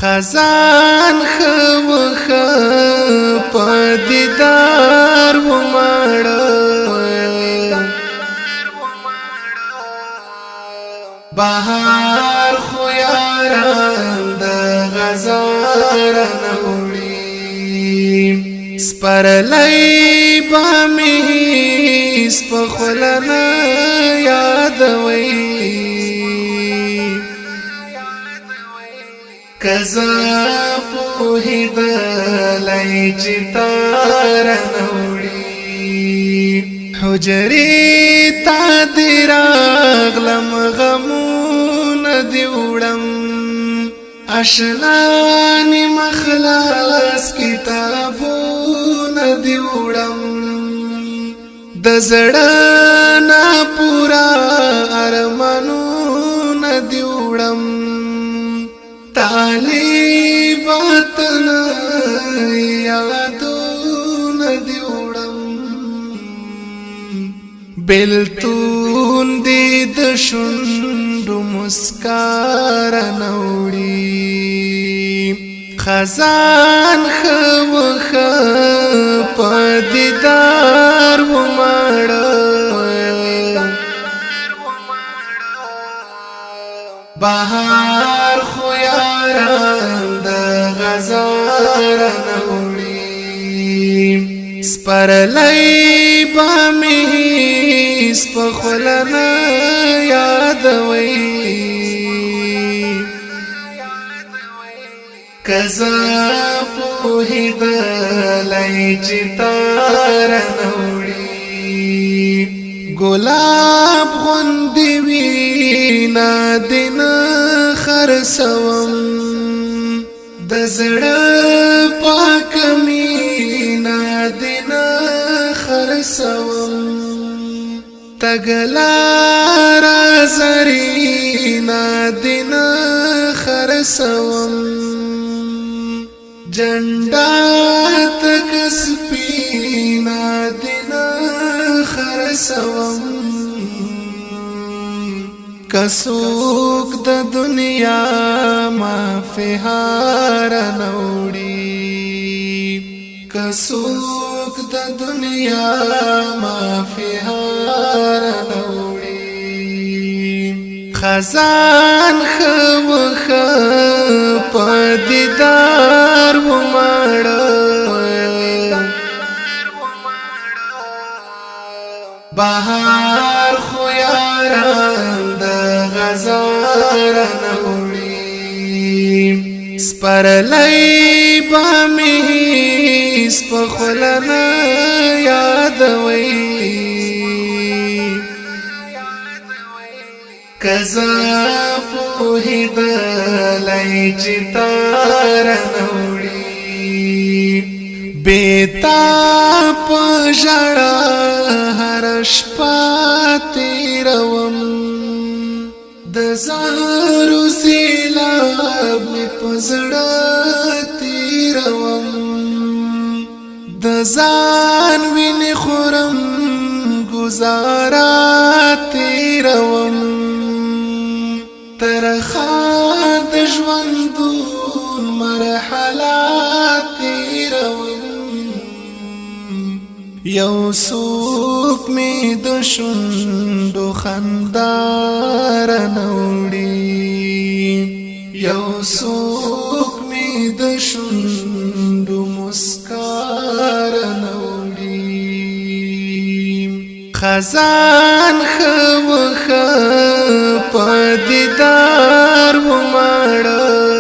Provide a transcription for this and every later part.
خزان خوخ پدیدار و ماڑا بهار خو یاران د غزار نوړي سپرلای بامی سپخلن یادوي کزا پوهید لای چتار نوړي حجری تا دیراغلم غمون دیوڑم اشنانی مخلاص کتابون دیوڑم دزڑنا پورا ارمانون دیوڑم طالباتنا یادون دیوڑم بلتون دی د شوندو مسکار نوړي خزان خوخ پدیدار و ماړه بهار خو یاران د غزار نوړي سپرلای بامی سپخلن یادوي کزا پوهید لای چتار نوړي ګلاب غوندې وینا دین خرسوم د زړه پاک مینا دین خرسوم تگلارا زرینا دین خرسوم جنڈات کسپینا دین خرسوم کسوک د دنیا ما فیهار نوړي کسوک د دنیا ما فیهار نوړي خزان خوخ پدیدار و ماړه بهار خو یاران د غزار نوړي سپرلای بامی سپخلن یادوي کزا پوهید لای چتار نوړي بیتا پژړا هر شپه تیروم د زارو سیلاب می پزړه تیروم د ځان ویني خورم گزارا تیروم ترخه د ژوندون مرحلات تیروم یو سوک می د شوندو خندار نوړي یو سوک می د شوندو مسکار نوړي خزان خوخ پدیدار و ماړه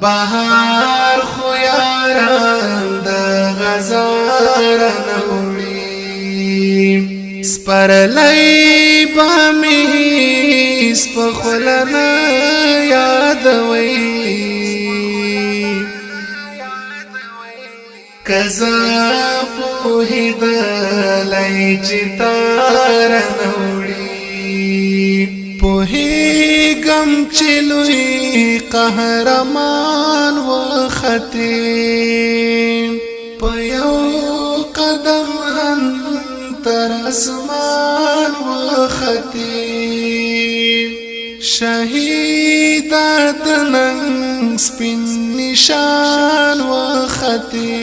بهار خو یاران د غزار نوړي سپرلای بامی سپخلن یادوي کزا پوهید لای چتار نوړي پوهیږم چې لوی قهرمان وختې په یو قدم هم تر اسمان وختې شهیدات ننگ سپین نشان و خطی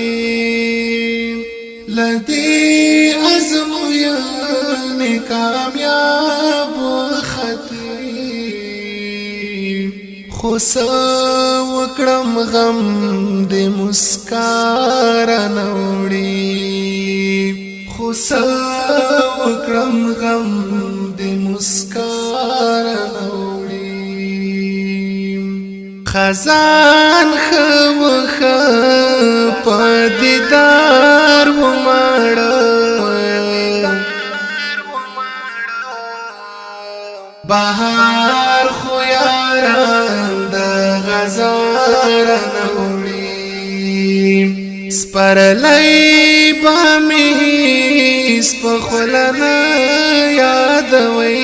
لدی ازموین کامیاب و خطی خوصا وکڑم غم دی مسکارا نوڑی خوصا وکڑم غم دی مسکارا نوڑی خزان خوخ پا دیدار وماڑا بہار خویاران دا غزار نوڑی سپرلی بامی سپخلن یادوی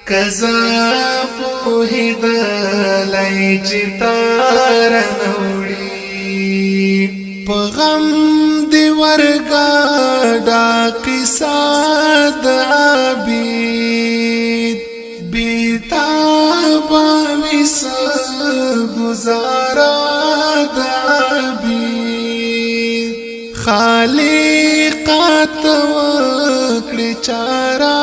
کزا پوہی دلائی چتار نوڑی پغم دی ورگا دا قصہ دا عبید بیتابا ویسا گزارا دا عبید خالقات وکڑی چارا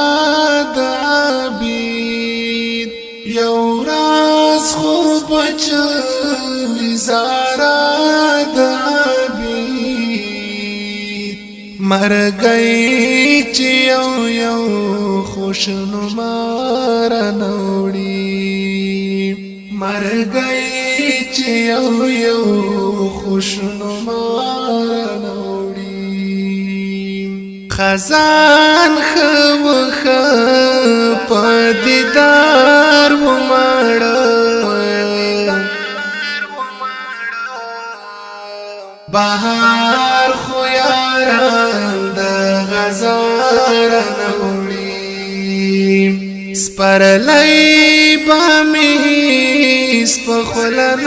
دا عبید یو راز خوب چلی زارا دا مر گئی چی یو یو خوشنمار نوڑی مر گئی چی یو یو خوشنمار نوڑی خزان خوخ پا دیدار وماڑا بہار خویاران دا غزار نوڑی سپرلی بامی سپخلن